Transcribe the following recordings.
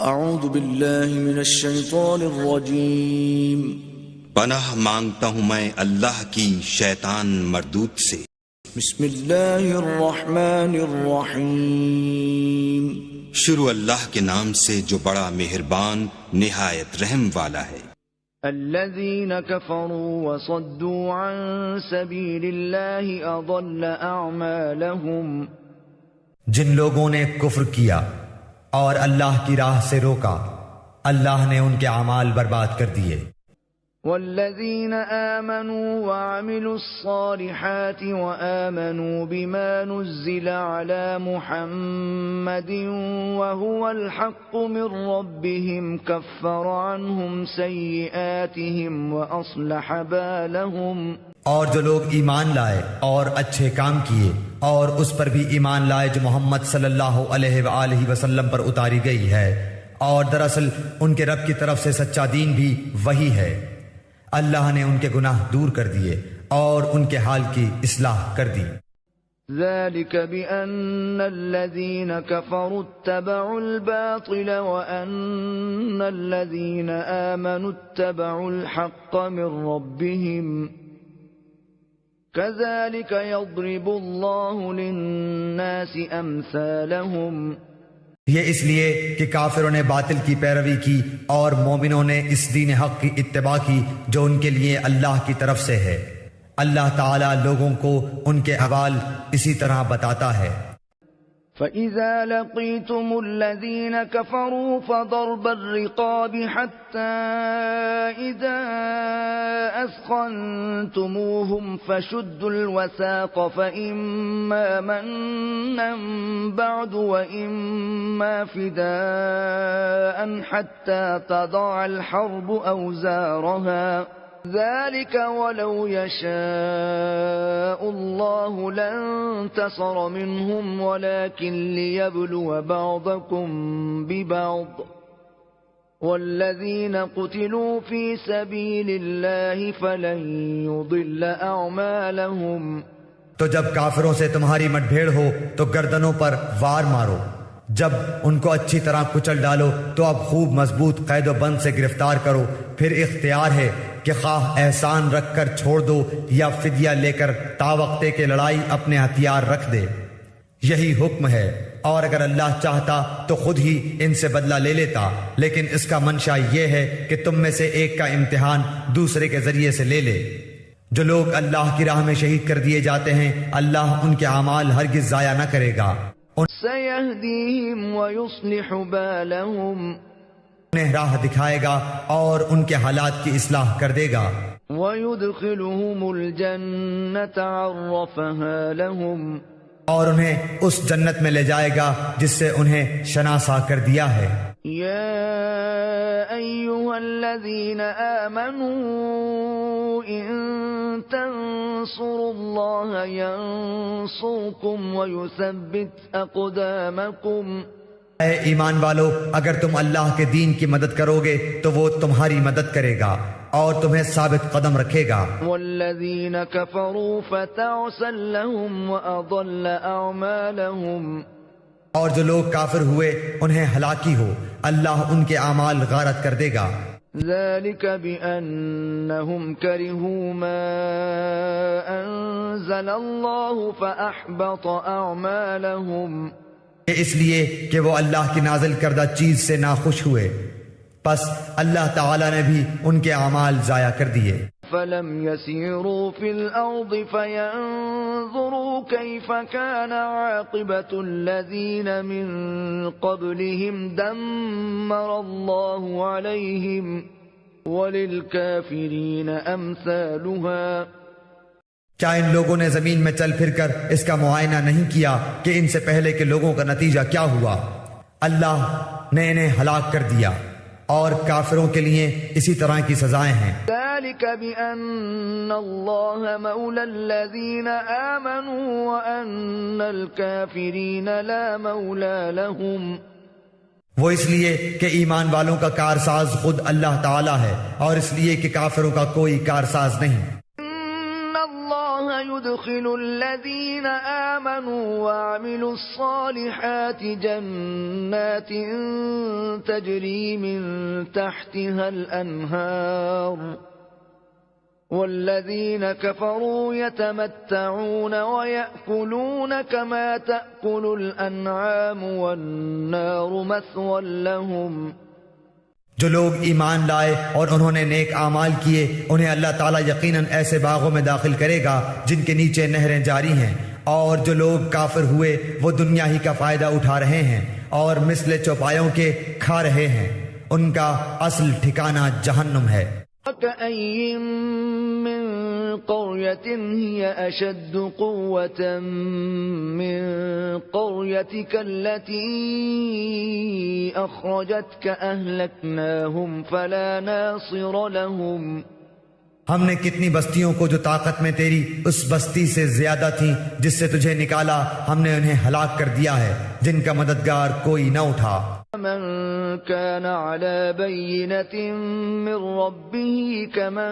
اعوذ باللہ من الشیطان الرجیم، پناہ مانگتا ہوں میں اللہ کی شیطان مردود سے۔ بسم اللہ الرحمن الرحیم، شروع اللہ کے نام سے جو بڑا مہربان نہایت رحم والا ہے۔ الذين كفروا وصدوا عن سبيل الله اضل اعمالهم، جن لوگوں نے کفر کیا اور اللہ کی راہ سے روکا، اللہ نے ان کے اعمال برباد کر دیے۔ والذين آمنوا وعملوا الصالحات وآمنوا بما نزل على محمد وهو الحق من ربهم كفر عنهم سيئاتهم وأصلح بالهم، اور جو لوگ ایمان لائے اور اچھے کام کیے اور اس پر بھی ایمان لائے جو محمد صلی اللہ علیہ وآلہ وسلم پر اتاری گئی ہے، اور دراصل ان کے رب کی طرف سے سچا دین بھی وہی ہے، اللہ نے ان کے گناہ دور کر دیے اور ان کے حال کی اصلاح کر دی۔ ذلك بأن الذين كفروا اتبعوا الباطل وأن الذين آمنوا اتبعوا الحق من ربهم كذلك يضرب الله للناس أمثالهم، یہ اس لیے کہ کافروں نے باطل کی پیروی کی اور مومنوں نے اس دین حق کی اتباع کی جو ان کے لیے اللہ کی طرف سے ہے۔ اللہ تعالی لوگوں کو ان کے احوال اسی طرح بتاتا ہے۔ فَإِذَا لَقِيتُمُ الَّذِينَ كَفَرُوا فَضَرْبَ الرِّقَابِ حَتَّى إِذَا أَثْخَنْتُمُوهُمْ فَشُدُّوا الْوَثَاقَ فَإِمَّا مَنًّا بَعْدُ وَإِمَّا فِدَاءً حَتَّى تَضَعَ الْحَرْبُ أَوْزَارَهَا، ذلك ولو يشاء الله لانتصر منهم ولكن ليبلو بعضكم ببعض والذين قتلوا في سبيل الله فلن يضل أعمالهم۔ تو جب کافروں سے تمہاری مٹ بھیڑ ہو تو گردنوں پر وار مارو، جب ان کو اچھی طرح کچل ڈالو تو اب خوب مضبوط قید و بند سے گرفتار کرو، پھر اختیار ہے کہ خواہ احسان رکھ کر چھوڑ دو یا فدیہ لے کر تا وقتے کے لڑائی اپنے ہتھیار رکھ دے، یہی حکم ہے، اور اگر اللہ چاہتا تو خود ہی ان سے بدلہ لے لیتا، لیکن اس کا منشا یہ ہے کہ تم میں سے ایک کا امتحان دوسرے کے ذریعے سے لے لے۔ جو لوگ اللہ کی راہ میں شہید کر دیے جاتے ہیں اللہ ان کے اعمال ہرگز ضائع نہ کرے گا، سَيَهْدِيهِمْ وَيُصْلِحُ بَالَهُمْ، انہیں راہ دکھائے گا اور ان کے حالات کی اصلاح کر دے گا۔ وَيُدْخِلُهُمُ الْجَنَّةَ عَرَّفَهَا لَهُمْ، اور انہیں اس جنت میں لے جائے گا جس سے انہیں شناسا کر دیا ہے۔ يَا أَيُّهَا الَّذِينَ آمَنُوا إِن تَنصُرُوا اللَّهَ يَنصُرْكُمْ وَيُثَبِّتْ أَقْدَامَكُمْ، اے ایمان والو، اگر تم اللہ کے دین کی مدد کرو گے تو وہ تمہاری مدد کرے گا اور تمہیں ثابت قدم رکھے گا۔ وَالَّذِينَ كَفَرُوا فَتَعْسًا لَهُمْ وَأَضَلَّ أَعْمَالَهُمْ، اور جو لوگ کافر ہوئے انہیں ہلاکی ہو، اللہ ان کے اعمال غارت کر دے گا۔ ذلك بأنهم كرهوا ما أنزل الله فأحبط أعمالهم، اس لیے کہ وہ اللہ کی نازل کردہ چیز سے ناخوش ہوئے، پس اللہ تعالی نے بھی ان کے اعمال ضائع کر دیے۔ فلم يسيروا في الأرض فينظروا كيف كان عاقبة الذين من قبلهم دمر الله عليهم وللكافرين أمثالها، کیا ان لوگوں نے زمین میں چل پھر کر اس کا معائنہ نہیں کیا کہ ان سے پہلے کے لوگوں کا نتیجہ کیا ہوا؟ اللہ نے انہیں ہلاک کر دیا اور کافروں کے لیے اسی طرح کی سزائیں ہیں۔ ذلك بأن الله مولى الذين آمنوا وأن الكافرين لا مولى لهم، وہ اس لیے کہ ایمان والوں کا کارساز خود اللہ تعالی ہے اور اس لیے کہ کافروں کا کوئی کارساز نہیں۔ يدخل الذين آمنوا وعملوا الصالحات جنات تجري من تحتها الأنهار والذين كفروا يتمتعون ويأكلون كما تأكل الأنعام والنار مثوى لهم. جو لوگ ایمان لائے اور انہوں نے نیک اعمال کیے انہیں اللہ تعالیٰ یقیناً ایسے باغوں میں داخل کرے گا جن کے نیچے نہریں جاری ہیں، اور جو لوگ کافر ہوئے وہ دنیا ہی کا فائدہ اٹھا رہے ہیں اور مثل چوپایوں کے کھا رہے ہیں، ان کا اصل ٹھکانہ جہنم ہے. وَكَأَيٍّ مِّن قَرْيَةٍ هِيَ أَشَدُّ قُوَّةً مِّن قَرْيَتِكَ الَّتِي أَخْرَجَتْكَ أَهْلَكْنَاهُمْ فَلَا نَاصِرَ لَهُمْ. ہم نے کتنی بستیوں کو جو طاقت میں تیری اس بستی سے زیادہ تھیں جس سے تجھے نکالا، ہم نے انہیں ہلاک کر دیا ہے جن کا مددگار کوئی نہ اٹھا. من كان على بينة من ربه كمن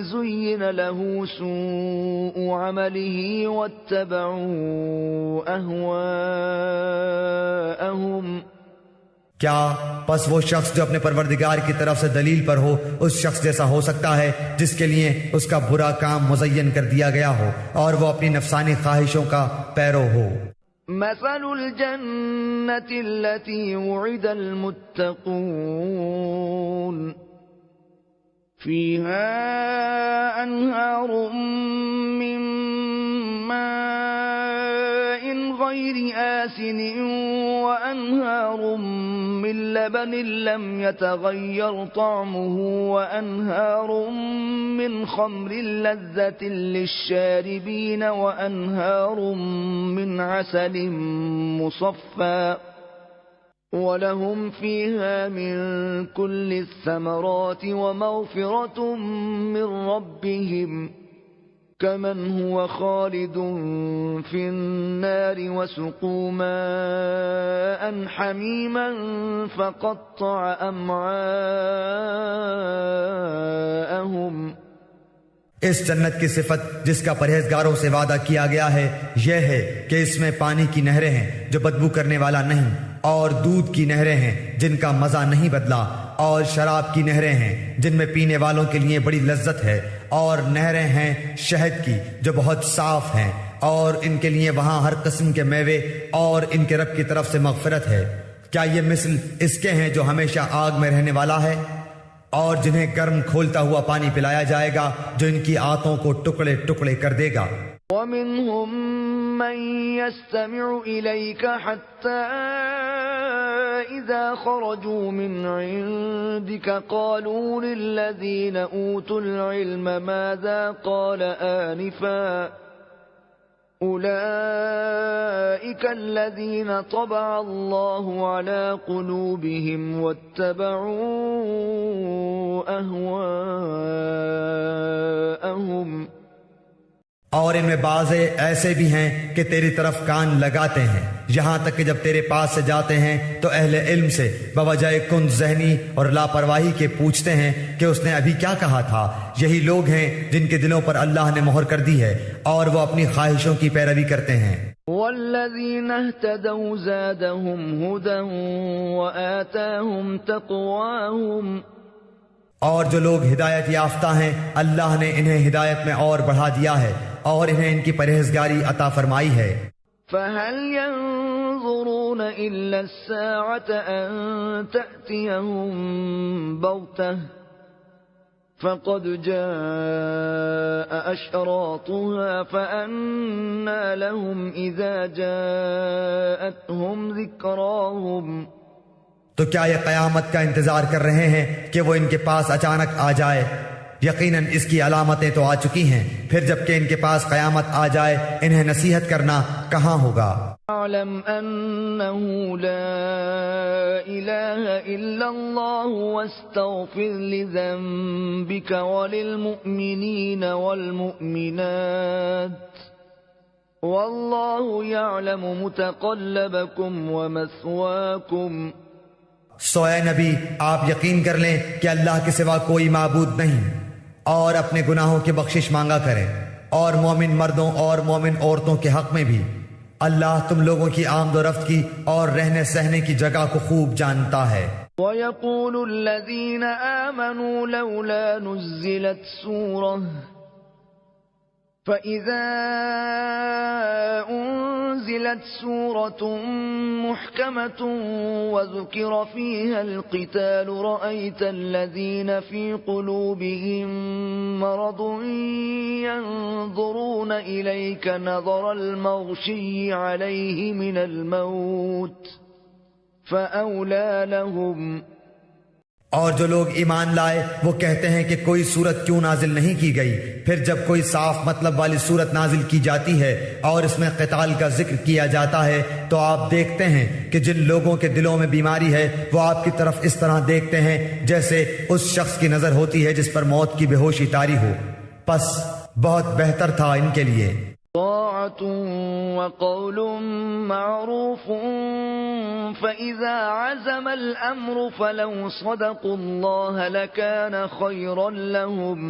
زين له سوء عمله واتبعوا أهواءهم. کیا پس وہ شخص جو اپنے پروردگار کی طرف سے دلیل پر ہو اس شخص جیسا ہو سکتا ہے جس کے لیے اس کا برا کام مزین کر دیا گیا ہو اور وہ اپنی نفسانی خواہشوں کا پیرو ہو. مثل الجنة التي وعد المتقون فيها أنهار من ماء غير آسن وأنهار من لبن لم يتغير طعمه وأنهار من خمر لذة للشاربين وأنهار من عسل مصفى وَلَهُمْ فِيهَا مِن كُلِّ الثَّمَرَاتِ وَمَغْفِرَةٌ مِّن رَّبِّهِمْ كَمَنْ هُوَ خَالِدٌ فِي النَّارِ وَسُقُوا مَاءً حَمِيمًا فَقَطَّعَ أَمْعَاءَهُمْ. اس جنت کی صفت جس کا پرہیزگاروں سے وعدہ کیا گیا ہے یہ ہے کہ اس میں پانی کی نہریں ہیں جو بدبو کرنے والا نہیں، اور دودھ کی نہریں ہیں جن کا مزہ نہیں بدلا، اور شراب کی نہریں ہیں جن میں پینے والوں کے لیے بڑی لذت ہے، اور نہریں ہیں شہد کی جو بہت صاف ہیں، اور ان کے لیے وہاں ہر قسم کے میوے اور ان کے رب کی طرف سے مغفرت ہے. کیا یہ مثل اس کے ہیں جو ہمیشہ آگ میں رہنے والا ہے اور جنہیں گرم کھولتا ہوا پانی پلایا جائے گا جو ان کی آنتوں کو ٹکڑے ٹکڑے کر دے گا. وَمِنْهُمْ مَنْ يَسْتَمِعُ إِلَيْكَ حَتَّى إِذَا خَرَجُوا مِنْ عِنْدِكَ قَالُوا لِلَّذِينَ أُوتُوا الْعِلْمَ مَاذَا قَالَ آنِفًا أُولَئِكَ الَّذِينَ طَبَعَ اللَّهُ عَلَى قُلُوبِهِمْ وَاتَّبَعُوا أَهْوَاءَهُمْ. اور ان میں بعض ایسے بھی ہیں کہ تیری طرف کان لگاتے ہیں، یہاں تک کہ جب تیرے پاس سے جاتے ہیں تو اہل علم سے بوجہ کند ذہنی اور لاپرواہی کے پوچھتے ہیں کہ اس نے ابھی کیا کہا تھا. یہی لوگ ہیں جن کے دلوں پر اللہ نے مہر کر دی ہے اور وہ اپنی خواہشوں کی پیروی کرتے ہیں. والذین اہتدوا زادهم هدى وآتاهم تقواهم. اور جو لوگ ہدایت یافتہ ہیں اللہ نے انہیں ہدایت میں اور بڑھا دیا ہے اور انہیں ان کی پرہیزگاری عطا فرمائی ہے. فَهَلْ يَنظُرُونَ إِلَّا السَّاعَةَ أَن تَأْتِيَهُم بَغْتَةً فَقَدْ جَاءَ أَشْرَاطُهَا فَأَنَّىٰ لَهُمْ إِذَا جَاءَتْهُمْ ذِكْرَاهُمْ. تو کیا یہ قیامت کا انتظار کر رہے ہیں کہ وہ ان کے پاس اچانک آ جائے؟ یقیناً اس کی علامتیں تو آ چکی ہیں، پھر جب کہ ان کے پاس قیامت آ جائے انہیں نصیحت کرنا کہاں ہوگا. اعلم انه لا الہ الا اللہ واستغفر لذنبك وللمؤمنین والمؤمنات واللہ یعلم متقلبکم ومثواکم. سو اے نبی آپ یقین کر لیں کہ اللہ کے سوا کوئی معبود نہیں، اور اپنے گناہوں کی بخشش مانگا کریں، اور مومن مردوں اور مومن عورتوں کے حق میں بھی اللہ تم لوگوں کی آمد و رفت کی اور رہنے سہنے کی جگہ کو خوب جانتا ہے. وَيَقُولُ الَّذِينَ آمَنُوا لَوْلَا نُزِّلَتْ سُورَةٌ فَإِذَا أُنزِلَتْ سُورَةٌ مُحْكَمَةٌ وَذُكِرَ فِيهَا الْقِتَالُ رَأَيْتَ الَّذِينَ فِي قُلُوبِهِم مَّرَضٌ يَنظُرُونَ إِلَيْكَ نَظَرَ الْمَغْشِيِّ عَلَيْهِ مِنَ الْمَوْتِ فَأَوْلَى لَهُمْ۔ اور جو لوگ ایمان لائے وہ کہتے ہیں کہ کوئی صورت کیوں نازل نہیں کی گئی، پھر جب کوئی صاف مطلب والی صورت نازل کی جاتی ہے اور اس میں قتال کا ذکر کیا جاتا ہے تو آپ دیکھتے ہیں کہ جن لوگوں کے دلوں میں بیماری ہے وہ آپ کی طرف اس طرح دیکھتے ہیں جیسے اس شخص کی نظر ہوتی ہے جس پر موت کی بے ہوشی طاری ہو، پس بہت بہتر تھا ان کے لیے طاعة وقول معروف فإذا عزم الأمر فلو صدقوا الله لكان خيرا لهم،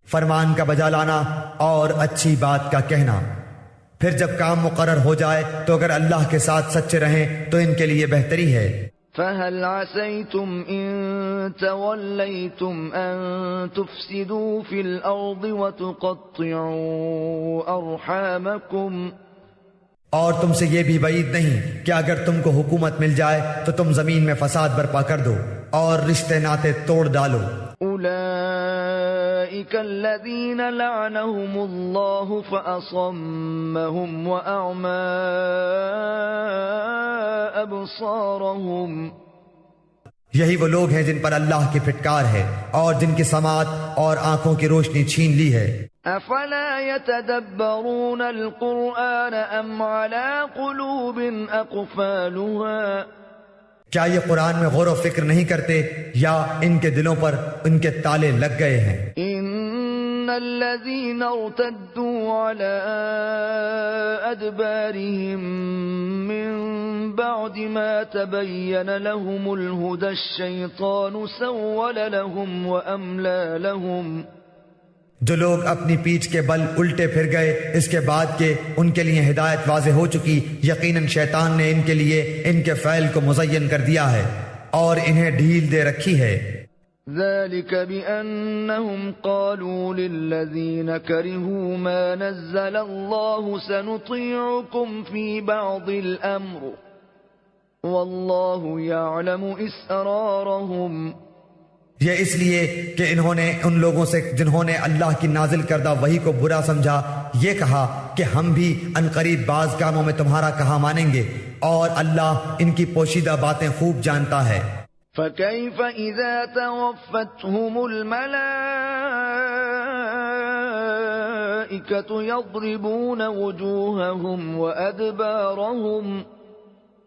فرمان کا بجا لانا اور اچھی بات کا کہنا، پھر جب کام مقرر ہو جائے تو اگر اللہ کے ساتھ سچے رہیں تو ان کے لیے بہتری ہے۔ فهل عسيتم إن توليتم أن تفسدوا في الأرض وتقطعوا أرحامكم، اور تم سے یہ بھی بعید نہیں کہ اگر تم کو حکومت مل جائے تو تم زمین میں فساد برپا کر دو اور رشتے ناتے توڑ ڈالو۔ أولئك الذين لعنهم الله فأصمهم وأعمى أبصارهم، یہی وہ لوگ ہیں جن پر اللہ کی پھٹکار ہے اور جن کی سماعت اور آنکھوں کی روشنی چھین لی ہے۔ افلا يتدبرون القرآن ام على قلوب اقفالها، کیا یہ قرآن میں غور و فکر نہیں کرتے یا ان کے دلوں پر ان کے تالے لگ گئے ہیں؟ ان الذين ارتدوا على ادبارهم من بعد ما تبين لهم الهدى الشيطان سول لهم واملى لهم، جو لوگ اپنی پیٹھ کے بل الٹے پھر گئے اس کے بعد کہ ان کے لیے ہدایت واضح ہو چکی، یقیناً شیطان نے ان کے لیے ان کے فعل کو مزین کر دیا ہے اور انہیں ڈھیل دے رکھی ہے۔ ذلك بأنهم قالوا للذين كرهوا ما نزل الله سنطيعكم في بعض الأمر والله يعلم إسرارهم، یہ اس لیے کہ انہوں نے ان لوگوں سے جنہوں نے اللہ کی نازل کردہ وحی کو برا سمجھا یہ کہا کہ ہم بھی عنقریب بعض کاموں میں تمہارا کہا مانیں گے، اور اللہ ان کی پوشیدہ باتیں خوب جانتا ہے۔ فَكَيْفَ إِذَا تَوَفَّتْهُمُ الْمَلَائِكَةُ يَضْرِبُونَ وُجُوهَهُمْ وَأَدْبَارَهُمْ،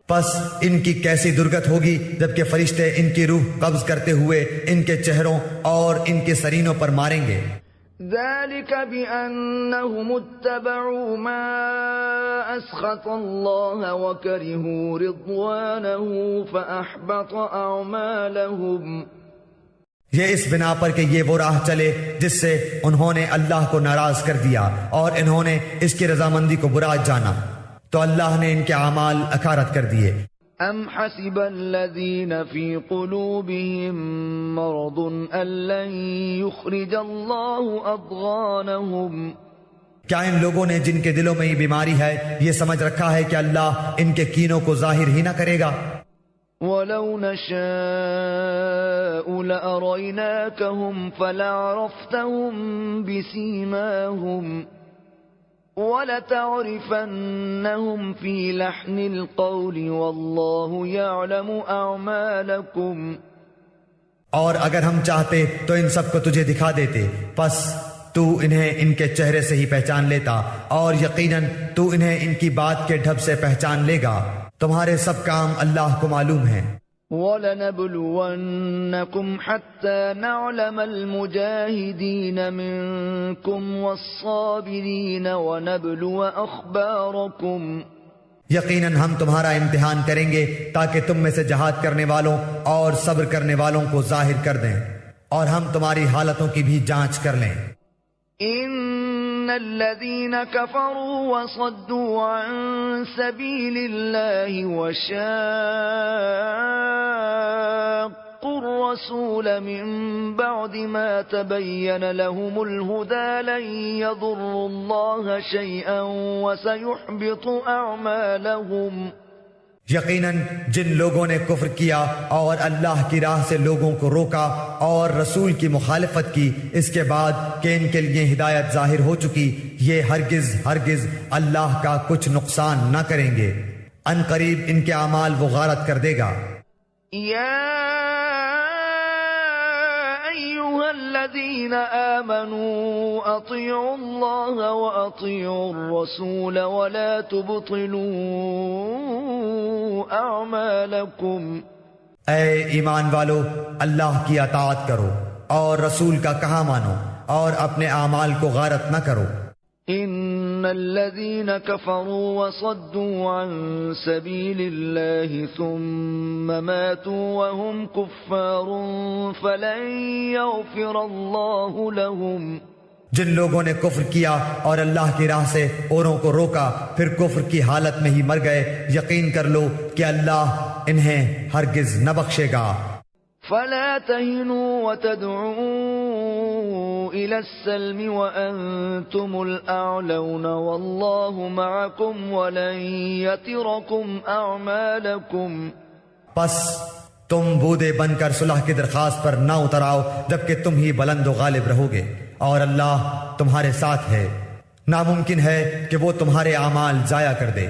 پس ان کی کیسی درگت ہوگی جبکہ فرشتے ان کی روح قبض کرتے ہوئے ان کے چہروں اور ان کے سرینوں پر ماریں گے۔ ذلك بأنهم اتبعوا ما أسخط الله وكرهوا رضوانه فأحبط أعمالهم، یہ اس بنا پر کہ یہ وہ راہ چلے جس سے انہوں نے اللہ کو ناراض کر دیا اور انہوں نے اس کی رضامندی کو برا جانا تو اللہ نے ان کے اعمال اکارت کر دیے۔ ام حسب الذين في قلوبهم مرض ان لن يخرج الله اضغانهم، کیا ان لوگوں نے جن کے دلوں میں یہ بیماری ہے یہ سمجھ رکھا ہے کہ اللہ ان کے کینوں کو ظاہر ہی نہ کرے گا؟ ولو نشاء لأريناكهم فلعرفتهم بسيماهم وَلَتَعْرِفَنَّهُمْ فِي لَحْنِ الْقَوْلِ وَاللَّهُ يَعْلَمُ أَعْمَالَكُمْ، اور اگر ہم چاہتے تو ان سب کو تجھے دکھا دیتے، پس تو انہیں ان کے چہرے سے ہی پہچان لیتا اور یقیناً تو انہیں ان کی بات کے ڈھب سے پہچان لے گا، تمہارے سب کام اللہ کو معلوم ہیں۔ وَلَنَبْلُوَنَّكُمْ حَتَّى نَعْلَمَ الْمُجَاهِدِينَ مِنْكُمْ وَالصَّابِرِينَ وَنَبْلُوَ أَخْبَارَكُمْ، یقیناً ہم تمہارا امتحان کریں گے تاکہ تم میں سے جہاد کرنے والوں اور صبر کرنے والوں کو ظاہر کر دیں اور ہم تمہاری حالتوں کی بھی جانچ کر لیں۔ إِنَّ الذين كفروا وصدوا عن سبيل الله وشاقوا الرسول من بعد ما تبين لهم الهدى لن يضروا الله شيئا وسيحبط أعمالهم. یقیناً جن لوگوں نے کفر کیا اور اللہ کی راہ سے لوگوں کو روکا اور رسول کی مخالفت کی اس کے بعد کہ ان کے لیے ہدایت ظاہر ہو چکی، یہ ہرگز اللہ کا کچھ نقصان نہ کریں گے، ان قریب ان کے اعمال وہ غارت کر دے گا۔ الذين آمنوا أطيعوا الله وأطيعوا الرسول ولا تبطلوا أعمالكم. اے ایمان والو، اللہ کی اطاعت کرو اور رسول کا کہا مانو اور اپنے اعمال کو غارت نہ کرو۔ ان الذين كفروا وصدوا عن سبيل الله ثم ماتوا وهم كفار فلن يغفر الله لهم. جن لوگوں نے کفر کیا اور اللہ کی راہ سے اوروں کو روکا پھر کفر کی حالت میں ہی مر گئے، یقین کر لو کہ اللہ انہیں ہرگز نہ بخشے گا۔ فلا تهنوا وتدعوا إلى السلم وأنتم الأعلون والله معكم ولن يتركم أعمالكم. پس تم بودے بن کر صلح کی درخواست پر نہ اتر آؤ جبکہ تم ہی بلند و غالب رہو گے اور اللہ تمہارے ساتھ ہے، ناممکن ہے کہ وہ تمہارے اعمال ضائع کر دے۔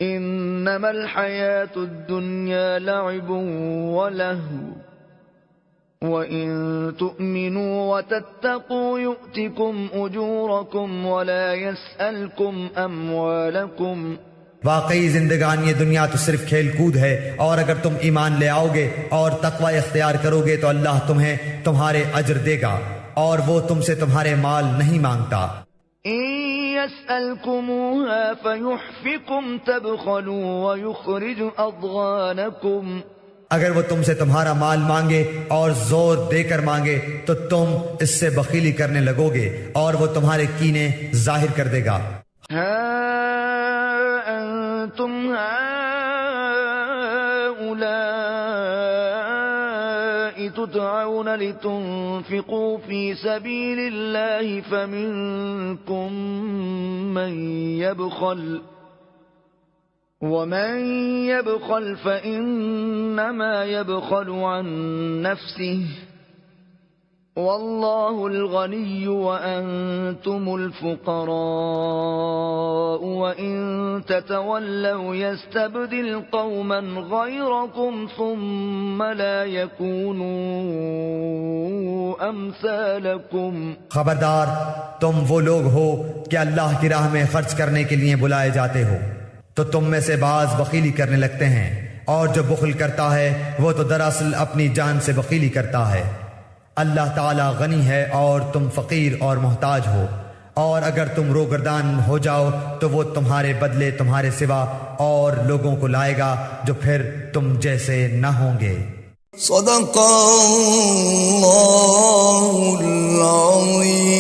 انما الحياة الدنيا لعب ولهو وإن تؤمنوا وتتقوا يؤتكم أجوركم ولا يسألكم أموالكم. واقعی زندگانی دنیا تو صرف کھیل کود ہے، اور اگر تم ایمان لے آؤ گے اور تقوی اختیار کرو گے تو اللہ تمہیں تمہارے اجر دے گا اور وہ تم سے تمہارے مال نہیں مانگتا۔ يسألكموها فيحفكم تبخلوا ويخرج أضغانكم. اگر وہ تم سے تمہارا مال مانگے اور زور دے کر مانگے تو تم اس سے بخیلی کرنے لگو گے اور وہ تمہارے کینے ظاہر کر دے گا۔ ها أنتم هؤلاء تدعون لتنفقوا في سبيل الله فمنكم من يبخل ومن يبخل فإنما يبخل عن نفسه والله الغني وأنتم الفقراء وإن تتولوا يستبدل قوما غيركم ثم لا يكونوا أمثالكم. خبردار، تم وہ لوگ ہو کہ اللہ کی راہ میں خرچ کرنے کے لیے بلائے جاتے ہو تو تم میں سے بعض بخیلی کرنے لگتے ہیں، اور جو بخل کرتا ہے وہ تو دراصل اپنی جان سے بخیلی کرتا ہے۔ اللہ تعالی غنی ہے اور تم فقیر اور محتاج ہو، اور اگر تم روگردان ہو جاؤ تو وہ تمہارے بدلے تمہارے سوا اور لوگوں کو لائے گا جو پھر تم جیسے نہ ہوں گے۔ صدق اللہ العظیم۔